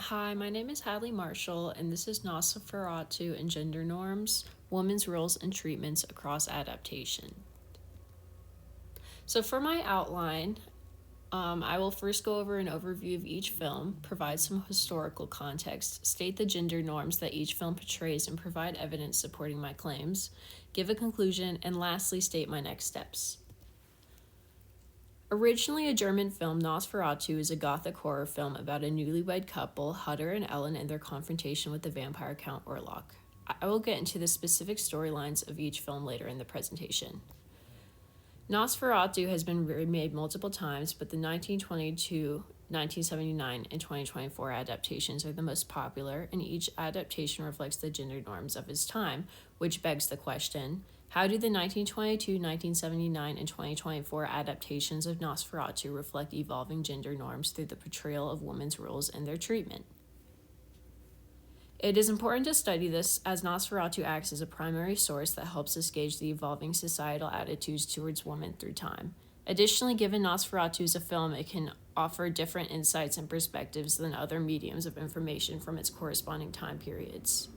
Hi, my name is Hadley Marshall, and this is Nosferatu and Gender Norms, Women's Roles and Treatments Across Adaptation. So for my outline, I will first go over an overview of each film, provide some historical context, state the gender norms that each film portrays, and provide evidence supporting my claims, give a conclusion, and lastly state my next steps. Originally a German film, Nosferatu is a gothic horror film about a newlywed couple, Hutter and Ellen, and their confrontation with the vampire Count Orlok. I will get into the specific storylines of each film later in the presentation. Nosferatu has been remade multiple times, but the 1922, 1979, and 2024 adaptations are the most popular, and each adaptation reflects the gender norms of its time, which begs the question, how do the 1922, 1979, and 2024 adaptations of Nosferatu reflect evolving gender norms through the portrayal of women's roles and their treatment? It is important to study this as Nosferatu acts as a primary source that helps us gauge the evolving societal attitudes towards women through time. Additionally, given Nosferatu is a film, it can offer different insights and perspectives than other mediums of information from its corresponding time periods.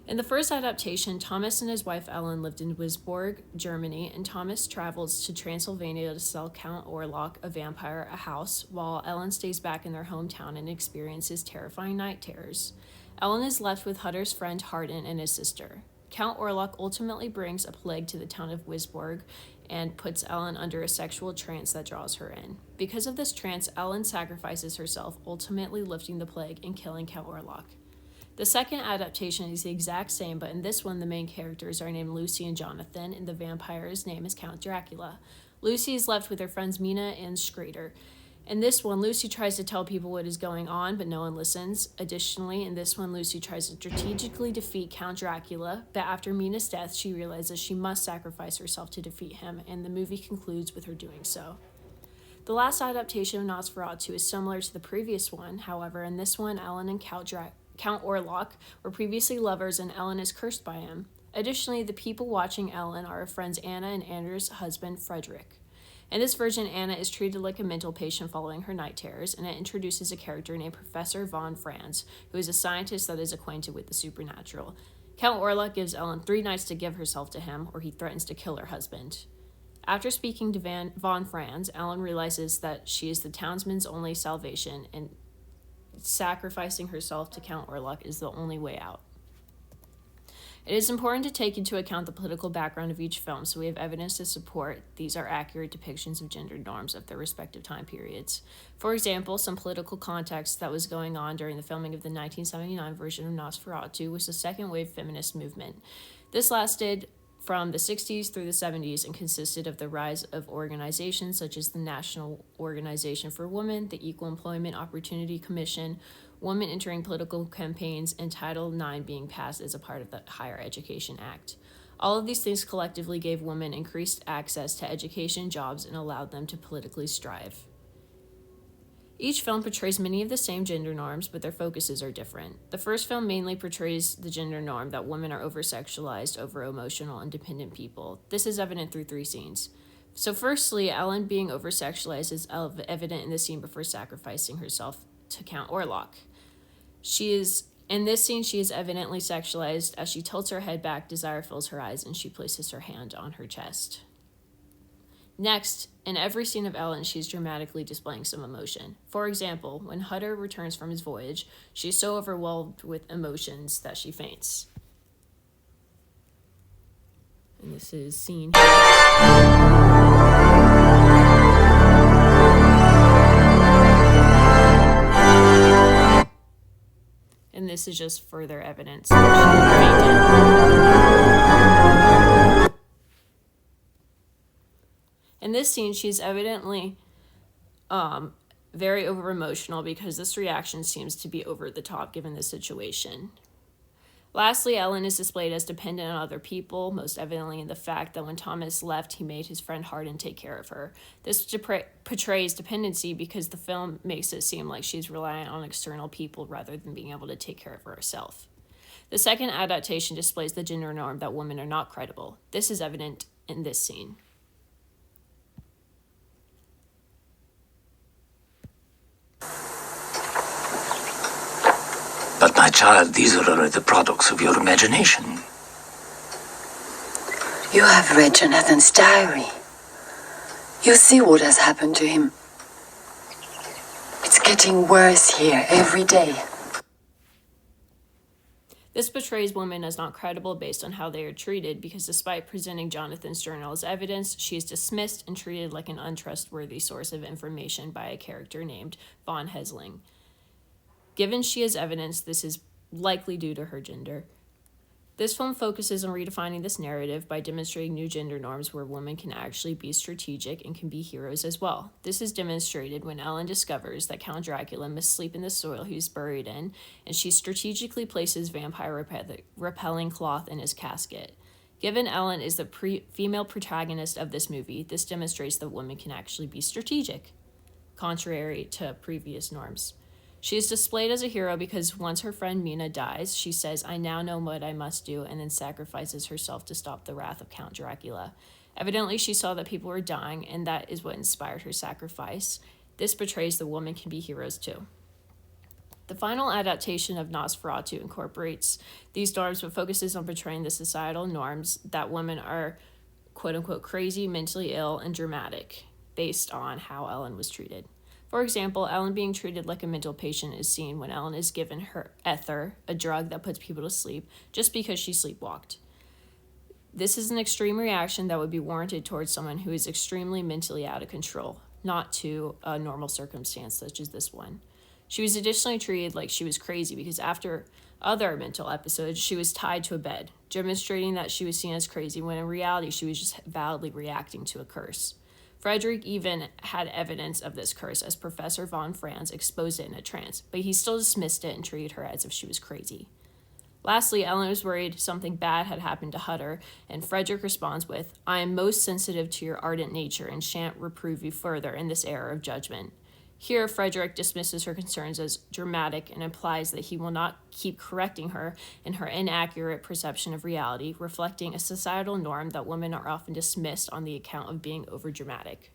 In the first adaptation, Thomas and his wife Ellen lived in Wisborg, Germany, and Thomas travels to Transylvania to sell Count Orlok, a vampire, a house, while Ellen stays back in their hometown and experiences terrifying night terrors. Ellen is left with Hutter's friend Hardin and his sister. Count Orlok ultimately brings a plague to the town of Wisborg and puts Ellen under a sexual trance that draws her in. Because of this trance, Ellen sacrifices herself, ultimately lifting the plague and killing Count Orlok. The second adaptation is the exact same, but in this one, the main characters are named Lucy and Jonathan, and the vampire's name is Count Dracula. Lucy is left with her friends Mina and Schrader. In this one, Lucy tries to tell people what is going on, but no one listens. Additionally, in this one, Lucy tries to strategically defeat Count Dracula, but after Mina's death, she realizes she must sacrifice herself to defeat him, and the movie concludes with her doing so. The last adaptation of Nosferatu is similar to the previous one. However, in this one, Ellen and Count Orlok were previously lovers, and Ellen is cursed by him. Additionally, the people watching Ellen are her friends Anna and Andrew's husband, Frederick. In this version, Anna is treated like a mental patient following her night terrors, and it introduces a character named Professor von Franz, who is a scientist that is acquainted with the supernatural. Count Orlok gives Ellen 3 nights to give herself to him, or he threatens to kill her husband. After speaking to von Franz, Ellen realizes that she is the townsman's only salvation, and sacrificing herself to Count Orlok is the only way out. It is important to take into account the political background of each film, so we have evidence to support these are accurate depictions of gender norms of their respective time periods. For example, some political context that was going on during the filming of the 1979 version of Nosferatu was the second wave feminist movement. This lasted from the 60s through the 70s and consisted of the rise of organizations such as the National Organization for Women, the Equal Employment Opportunity Commission, women entering political campaigns, and Title IX being passed as a part of the Higher Education Act. All of these things collectively gave women increased access to education, jobs, and allowed them to politically strive. Each film portrays many of the same gender norms, but their focuses are different. The first film mainly portrays the gender norm that women are over-sexualized, over-emotional, and dependent people. This is evident through 3 scenes. So firstly, Ellen being over-sexualized is evident in the scene before sacrificing herself to Count Orlok. In this scene, she is evidently sexualized. As she tilts her head back, desire fills her eyes, and she places her hand on her chest. Next, in every scene of Ellen, she's dramatically displaying some emotion. For example, when Hutter returns from his voyage, she's so overwhelmed with emotions that she faints. And this is scene here. And this is just further evidence that she fainted. In this scene, she's evidently very over-emotional because this reaction seems to be over the top given the situation. Lastly, Ellen is displayed as dependent on other people, most evidently in the fact that when Thomas left, he made his friend Hardin take care of her. This portrays dependency because the film makes it seem like she's reliant on external people rather than being able to take care of herself. The second adaptation displays the gender norm that women are not credible. This is evident in this scene. But my child, these are only the products of your imagination. You have read Jonathan's diary. You see what has happened to him. It's getting worse here every day. This portrays women as not credible based on how they are treated, because despite presenting Jonathan's journal as evidence, she is dismissed and treated like an untrustworthy source of information by a character named Von Hesling. Given she is evidence, this is likely due to her gender. This film focuses on redefining this narrative by demonstrating new gender norms where women can actually be strategic and can be heroes as well. This is demonstrated when Ellen discovers that Count Dracula must sleep in the soil he's buried in, and she strategically places vampire-repelling cloth in his casket. Given Ellen is the female protagonist of this movie, this demonstrates that women can actually be strategic, contrary to previous norms. She is displayed as a hero because once her friend Mina dies, she says, "I now know what I must do," and then sacrifices herself to stop the wrath of Count Dracula. Evidently, she saw that people were dying, and that is what inspired her sacrifice. This portrays that women can be heroes too. The final adaptation of Nosferatu incorporates these norms but focuses on portraying the societal norms that women are quote-unquote crazy, mentally ill, and dramatic based on how Ellen was treated. For example, Ellen being treated like a mental patient is seen when Ellen is given her ether, a drug that puts people to sleep, just because she sleepwalked. This is an extreme reaction that would be warranted towards someone who is extremely mentally out of control, not to a normal circumstance such as this one. She was additionally treated like she was crazy because after other mental episodes, she was tied to a bed, demonstrating that she was seen as crazy when in reality she was just validly reacting to a curse. Frederick even had evidence of this curse, as Professor von Franz exposed it in a trance, but he still dismissed it and treated her as if she was crazy. Lastly, Ellen was worried something bad had happened to Hutter, and Frederick responds with, "I am most sensitive to your ardent nature and shan't reprove you further in this error of judgment." Here, Frederick dismisses her concerns as dramatic and implies that he will not keep correcting her in her inaccurate perception of reality, reflecting a societal norm that women are often dismissed on the account of being overdramatic.